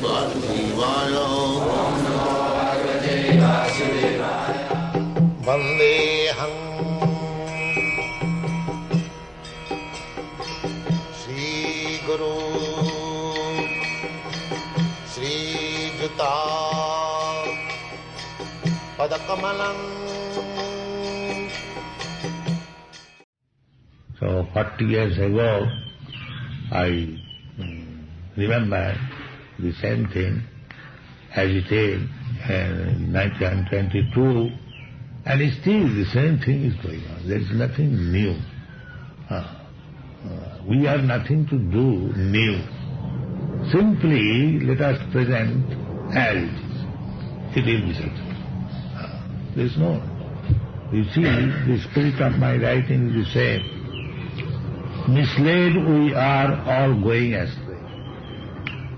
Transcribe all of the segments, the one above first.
Vasudevaya. Vandeham Shri Guru Shri Juta Padakamalam. So 40 years ago, I remember the same thing as it is in 1922, and still the same thing is going on. There is nothing new. We have nothing to do new. Simply let us present as it is. It will be settled. There is no. You see, the spirit of my writing is the same. Misled we are all going astray.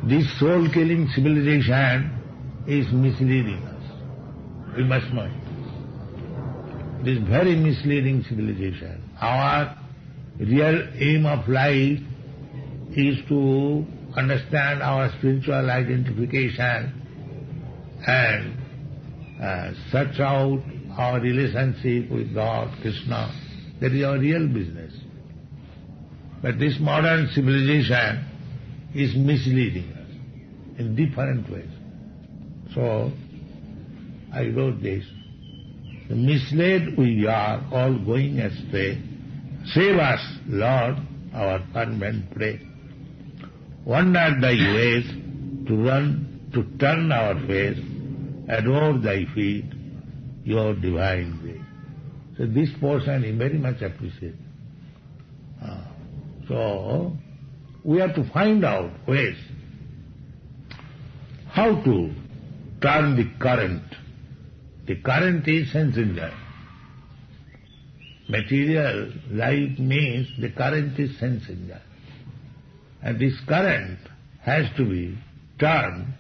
This soul-killing civilization is misleading us. We must know it. This very misleading civilization. Our real aim of life is to understand our spiritual identification and search out our relationship with God, Krishna. That is our real business. But this modern civilization is misleading us in different ways. So, I wrote this. Misled we are, all going astray. Save us, Lord, our fervent prayer. Wander thy ways, to turn our face, adore thy feet, your divine way. So this portion is very much appreciated. So, we have to find out ways how to turn the current. The current is sense enjoyment. Material life means the current is sense enjoyment. And this current has to be turned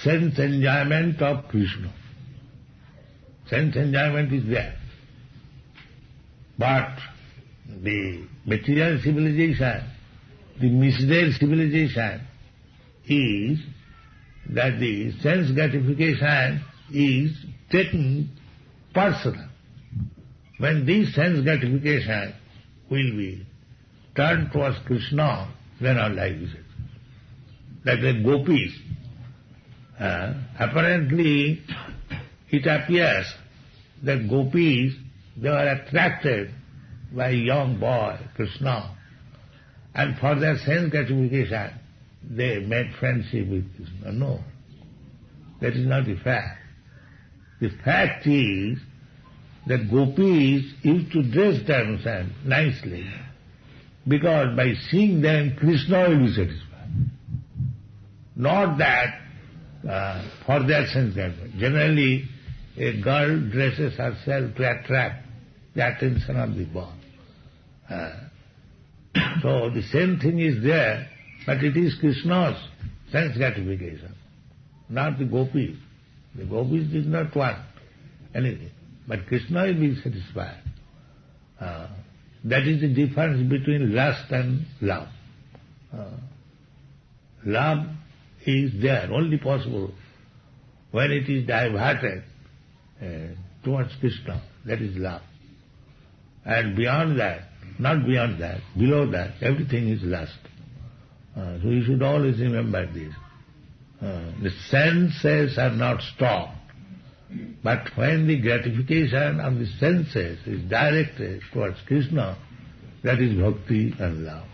sense enjoyment of Krishna. Sense enjoyment is there. But the material civilization, the misled civilization is that the sense gratification is taken personal. When this sense gratification will be turned towards Krishna, then our life is it. Like the gopis, apparently it appears that gopis, they were attracted by a young boy, Krishna, and for their sense gratification, they made friendship with Krishna. No, that is not the fact. The fact is that gopis used to dress themselves nicely because by seeing them, Krishna will be satisfied. Not that for their sense gratification. Generally, a girl dresses herself to attract the attention of the boy. So the same thing is there, but it is Krishna's sense gratification, not the gopis. The gopis did not want anything, but Krishna will be satisfied. That is the difference between lust and love. Love is there, only possible when it is diverted towards Krishna. That is love. And beyond that, not beyond that, below that, everything is lust. So you should always remember this. The senses are not stopped, but when the gratification of the senses is directed towards Krishna, that is bhakti and love.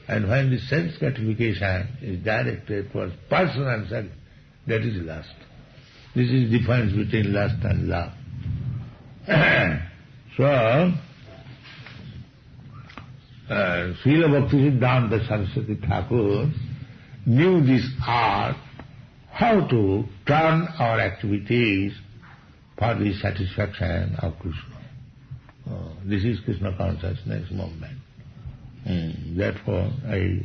And when the sense gratification is directed towards personal self, that is lust. This is the difference between lust and love. So, Srila Bhaktisiddhanta Saraswati Thakur knew this art, how to turn our activities for the satisfaction of Krishna. This is Krishna consciousness movement. Therefore, I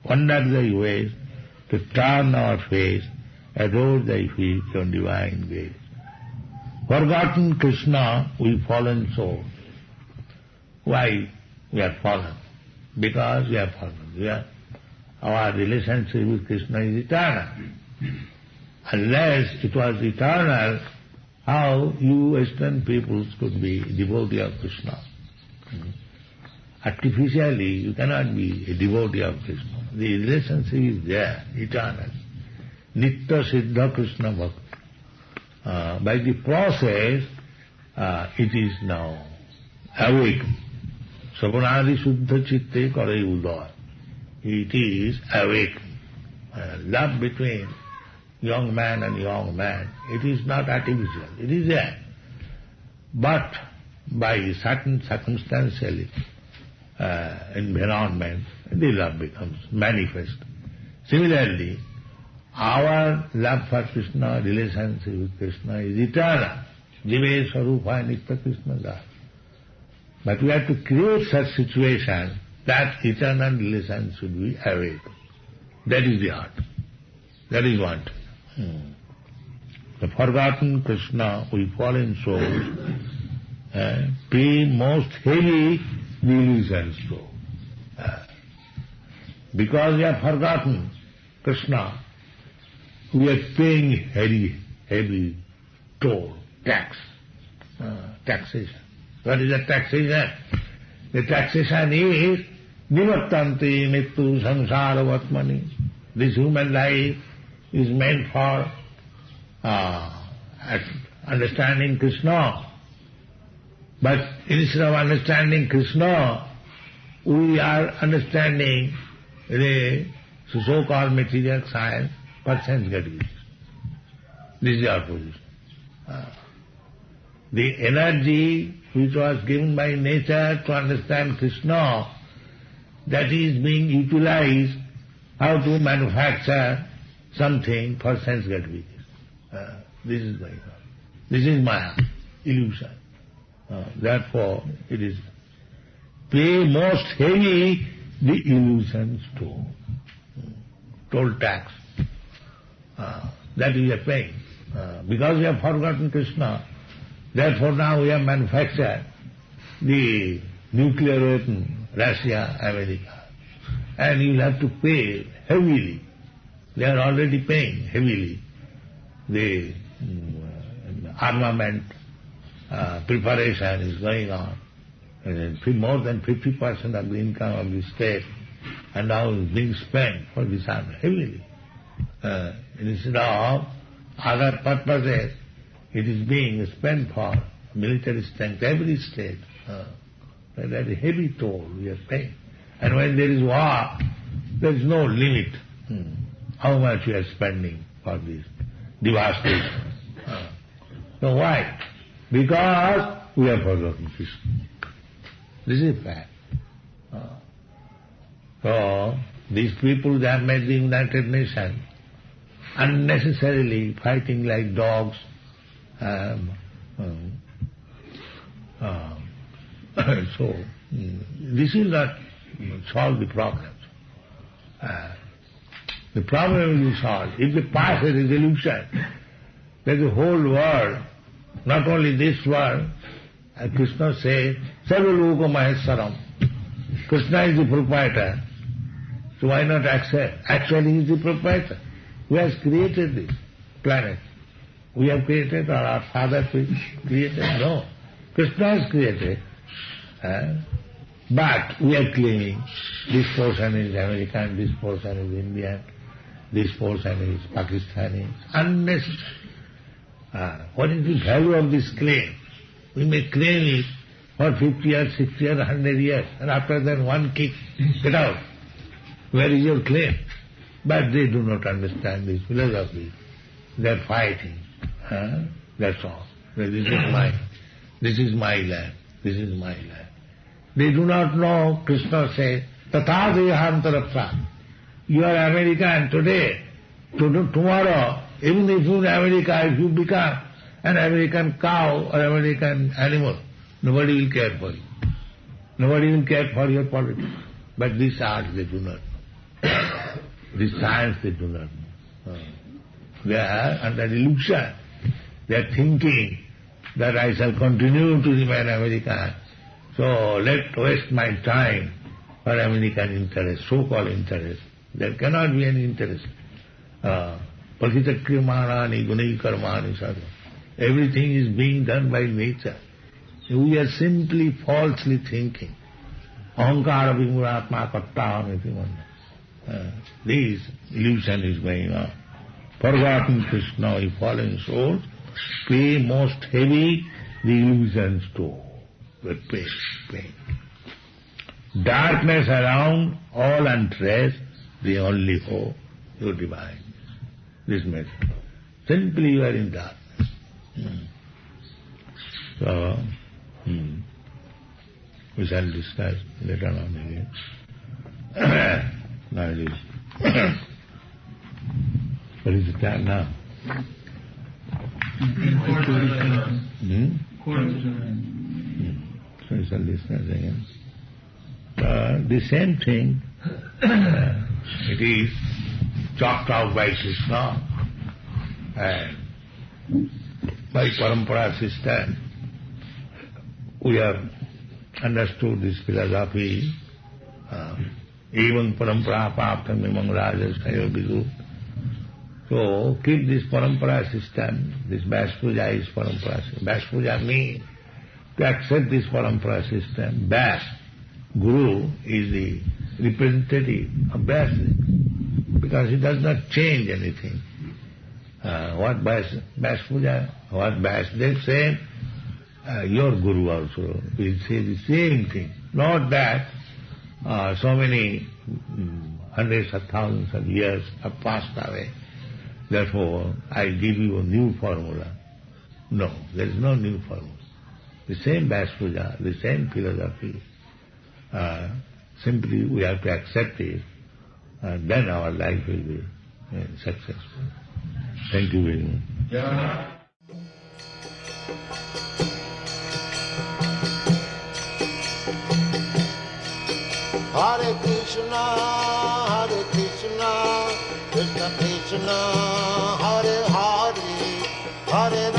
wander thy ways, to turn our face, adore thy feet on divine gaze. Forgotten Krishna, we fallen souls. Why we are fallen? Because we are fallen. We are our relationship with Krishna is eternal. Unless it was eternal, how you Western peoples could be devotee of Krishna? Artificially, you cannot be a devotee of Krishna. The relationship is there, eternal. Nitya Siddha Krishna Bhakti. By the process, it is now awake. Savanadi Suddha Chitte Karai Udaya. It is awake. Love between young man and young man, it is not artificial, it is there. But by certain circumstantial environment, the love becomes manifest. Similarly, our love for Krishna, relationship with Krishna is eternal. Jive Sarupa Nitya Krishna Das. But we have to create such situation that eternal relation should be awake. That is the art. That is one thing. The forgotten Krishna, we fallen souls, pay most heavy the illusions to. Because we have forgotten Krishna, we are paying heavy toll, taxation. What is the taxation? The taxation is nivattanti nittu samsaravatmani. This human life is meant for understanding Krishna. But instead of understanding Krishna, we are understanding the so-called material science for sense gratification. This is our position. The energy which was given by nature to understand Krishna, that is being utilized how to manufacture something for sense gratification. This is going on. This is Maya, illusion. Therefore, it is pay most heavy the illusions toll. Toll tax. That is a pain. Because we have forgotten Krishna, therefore now we have manufactured the nuclear weapon, Russia, America. And you will have to pay heavily. They are already paying heavily. The armament preparation is going on. More than 50% of the income of the state and now is being spent for this army heavily. Instead of other purposes, it is being spent for military strength, every state. That is a heavy toll we are paying. And when there is war, there is no limit how much we are spending for this devastation. So why? Because we have forgotten Krishna. This is fact. So these people, they have made the United Nations unnecessarily fighting like dogs. So this will not solve the problems. The problem will be solved if they pass a resolution that the whole world, not only this world, as Krishna says, Sarva Loka Maheswaram. Krishna is the proprietor. So why not accept? Actually he is the proprietor. Who has created this planet? We have created, or our father created? No. Krishna has created. But we are claiming this portion is American, this portion is Indian, this portion is Pakistani. Unnecessary. What is the value of this claim? We may claim it for 50 years, 60 years, 100 years, and after that one kick, get out. Where is your claim? But they do not understand this philosophy. They are fighting. That's all. This is mine. This is my land. This is my land. They do not know, Krishna says, Tatha dehantarapsa. You are American today. Tomorrow, even if you are in America, if you become an American cow or American animal, nobody will care for you. Nobody will care for your politics. But this art they do not know. This science they do not know. They are under illusion. They are thinking that I shall continue to remain American. So let waste my time for American interest, so-called interest. There cannot be any interest. Pratitakriyamani gunai karmani sadhu. Everything is being done by nature. We are simply falsely thinking. Ahankara vimuratma kattaham. This illusion is going on. Forgotten Krishna, a fallen soul, pay most heavy the illusions too. But pain. Darkness around, all untraced, the only hope, your divine. This message. Simply you are in darkness. So, we shall discuss later on again. Now it is. What is the time now? So we shall discuss again. The same thing, it is chalked out by Krishna and by parampara system. We have understood this philosophy. Even parampara paptam imam rajas sayo vidu. So keep this parampara system. This Vyas Puja is parampara system. Vyas Puja means to accept this parampara system. Vyas, Guru, is the representative of Vyas, because he does not change anything. What Vyas Puja, what Vyasdev said, your Guru also will say the same thing. Not that so many hundreds of thousands of years have passed away. Therefore, I give you a new formula. No, there is no new formula. The same Vyas Puja, the same philosophy. Simply we have to accept it, and then our life will be successful. Thank you very much. Yeah. Hare Krishna, Krishna Krishna, Hare Hare, Hare